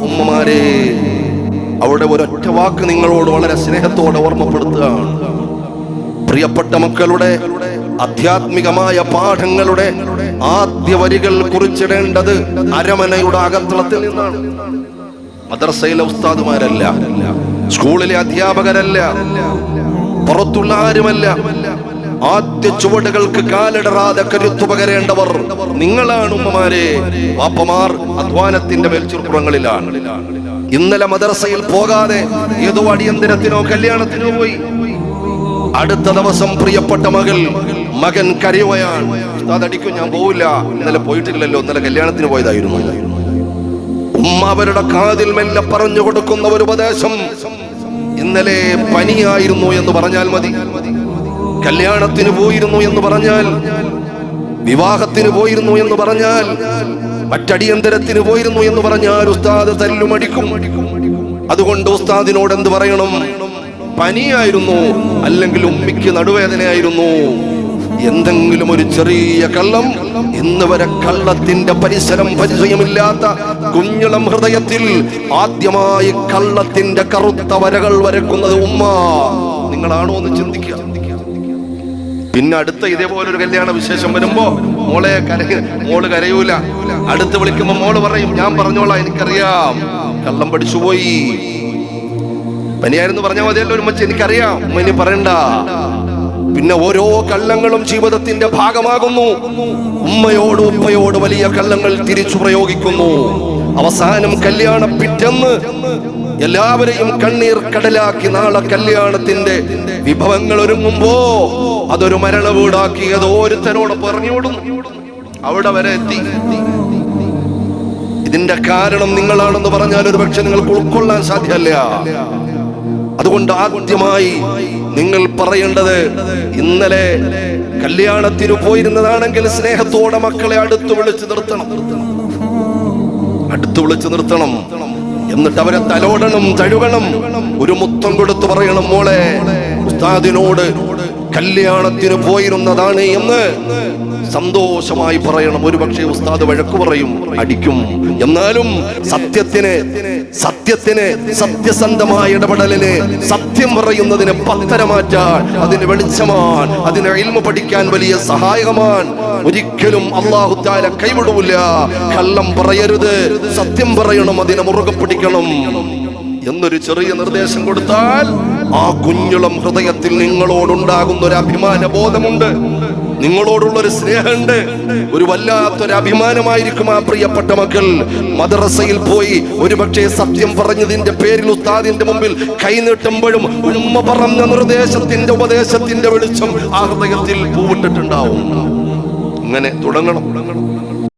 ഉമ്മമാരെ, അവിടെ ഒരൊറ്റ വാക്ക് നിങ്ങളോട് വളരെ സ്നേഹത്തോടെ ഓർമ്മപ്പെടുത്തുകയാണ്. പ്രിയപ്പെട്ട മക്കളുടെ ആധ്യാത്മികമായ പാഠങ്ങളുടെ ആദ്യ വരികൾ കുറിച്ചിടേണ്ടത് അരമനയുടെ അകത്തളത്തിൽ നിന്നാണ്. മദ്രസയിലെ ഉസ്താദുമാരല്ല, സ്കൂളിലെ അധ്യാപകരല്ല, പുറത്തുള്ള ആരുമല്ല. ആദ്യ ചുവടുകൾക്ക് കാലിടറാതെ കരുത്തു പകരേണ്ടവർ നിങ്ങളാണ് ഉമ്മമാരെ. വാപ്പമാർ അധ്വാനത്തിന്റെ മേൽച്ചുറുപ്പുറങ്ങളിലാണ്. ഇന്നലെ മദ്രസയിൽ പോകാതെ ഏതോ അടിയന്തരത്തിനോ കല്യാണത്തിനോ പോയി. അടുത്ത ദിവസം പ്രിയപ്പെട്ട മകൻ കരയുകയാണ്. ഉസ്താദ് അടിക്കും, ഞാൻ പോവില്ല, ഇന്നലെ പോയിട്ടില്ലല്ലോ, ഇന്നലെ കല്യാണത്തിന് പോയതായിരുന്നു. ഉമ്മ അവരുടെ കാതിൽ മെല്ലെ പറഞ്ഞു കൊടുക്കുന്ന ഒരു ഉപദേശം, ഇന്നലെ പനിയായിരുന്നു എന്ന് പറഞ്ഞാൽ മതി, കല്യാണത്തിന് പോയിരുന്നു എന്ന് പറഞ്ഞാൽ, വിവാഹത്തിന് പോയിരുന്നു എന്ന് പറഞ്ഞാൽ, മറ്റടിയന്തരത്തിന് പോയിരുന്നു എന്ന് പറഞ്ഞാൽ ഉസ്താദ് തല്ലുമടിക്കും. അതുകൊണ്ട് ഉസ്താദിനോട് എന്ത് പറയണം? പനിയായിരുന്നു, അല്ലെങ്കിൽ ഉമ്മിക്ക് നടുവേദനയായിരുന്നു, എന്തെങ്കിലും ഒരു ചെറിയ കള്ളം. ഇന്ന് വരെ കള്ളത്തിന്റെ പരിചയമില്ലാത്ത കുഞ്ഞിളം ഹൃദയത്തിൽ ആദ്യമായി കള്ളത്തിന്റെ കറുത്ത വരകൾ വരക്കുന്നത് ഉമ്മ നിങ്ങളാണോ എന്ന് ചിന്തിക്കുക. പിന്നെ അടുത്ത ഇതേപോലൊരു കല്യാണ വിശേഷം വരുമ്പോ മോള് കരയൂല. അടുത്ത് വിളിക്കുമ്പോ മോള് പറയും, ഞാൻ പറഞ്ഞോളാം, എനിക്കറിയാം, കള്ളം പഠിച്ചുപോയി, പനിയായിരുന്നു പറഞ്ഞാൽ മതിയല്ലോ ഒരുമിച്ച്, എനിക്കറിയാം, ഉമ്മ ഇനി പറയണ്ട. പിന്നെ ഓരോ കള്ളങ്ങളും ജീവിതത്തിന്റെ ഭാഗമാകുന്നു. ഉമ്മയോട് ഉപ്പയോട് വലിയ കള്ളങ്ങൾ തിരിച്ചു പ്രയോഗിക്കുന്നു. അവസാനം കല്യാണ പിറ്റെന്ന് എല്ലാവരെയും കണ്ണീർ കടലാക്കി നാളെ കല്യാണത്തിന്റെ വിഭവങ്ങൾ ഒരുങ്ങുമ്പോ അതൊരു മരണ വീടാക്കി ഏതോ ഒരുത്തനോട് പറഞ്ഞോടും. അവിടെ വരെ എത്തി. ഇതിന്റെ കാരണം നിങ്ങളാണെന്ന് പറഞ്ഞാൽ ഒരു പക്ഷെ നിങ്ങൾക്ക് ഉൾക്കൊള്ളാൻ സാധ്യമല്ല. അതുകൊണ്ട് ആദ്യമായി നിങ്ങൾ പറയേണ്ടത്, ഇന്നലെ കല്യാണത്തിന് പോയിരുന്നതാണെങ്കിൽ സ്നേഹത്തോടെ മക്കളെ അടുത്ത് വിളിച്ചു നിർത്തണം. എന്നിട്ട് അവരെ തലോടണം, തഴുകണം, ഒരു മുത്തം കൊടുത്ത് പറയണം, മോളെ ഉസ്താദിനോട് കല്യാണത്തിന് പോയിരുന്നതാണ് എന്ന് സന്തോഷമായി പറയണം. ഒരുപക്ഷെ ഉസ്താദ് വഴക്കു പറയും, അടിക്കും. എന്നാലും സത്യത്തിന് സത്യസന്ധമായ ഇടപെടലിന്, സത്യം പറയുന്നതിന് പത്തരമാറ്റാൻ, അതിന് വെളിച്ചമാൻ, അതിന് ഇൽമു പഠിക്കാൻ വലിയ സഹായകമാൻ. ഒരിക്കലും അല്ലാഹു തആല കൈവിടൂല. കള്ളം പറയരുത്, സത്യം പറയണം, അതിനെ മുറുകെ പിടിക്കണം എന്നൊരു ചെറിയ നിർദ്ദേശം കൊടുത്താൽ ആ കുഞ്ഞുളം ഹൃദയത്തിൽ നിങ്ങളോടുണ്ടാകുന്ന ഒരു അഭിമാന ബോധമുണ്ട്, നിങ്ങളോടുള്ളൊരു സ്നേഹമുണ്ട്, ഒരു വല്ലാത്തൊരു അഭിമാനമായിരിക്കും. ആ പ്രിയപ്പെട്ട മക്കൾ മദ്രസയിൽ പോയി ഒരുപക്ഷെ സത്യം പറഞ്ഞതിന്റെ പേരിൽ ഉസ്താദിന്റെ മുമ്പിൽ കൈനീട്ടുമ്പോഴും ഉമ്മ പറഞ്ഞ നിർദ്ദേശത്തിന്റെ ഉപദേശത്തിന്റെ വെളിച്ചം ആ ഹൃദയത്തിൽ പൂവിട്ടിട്ടുണ്ടാവും. അങ്ങനെ തുടങ്ങണം.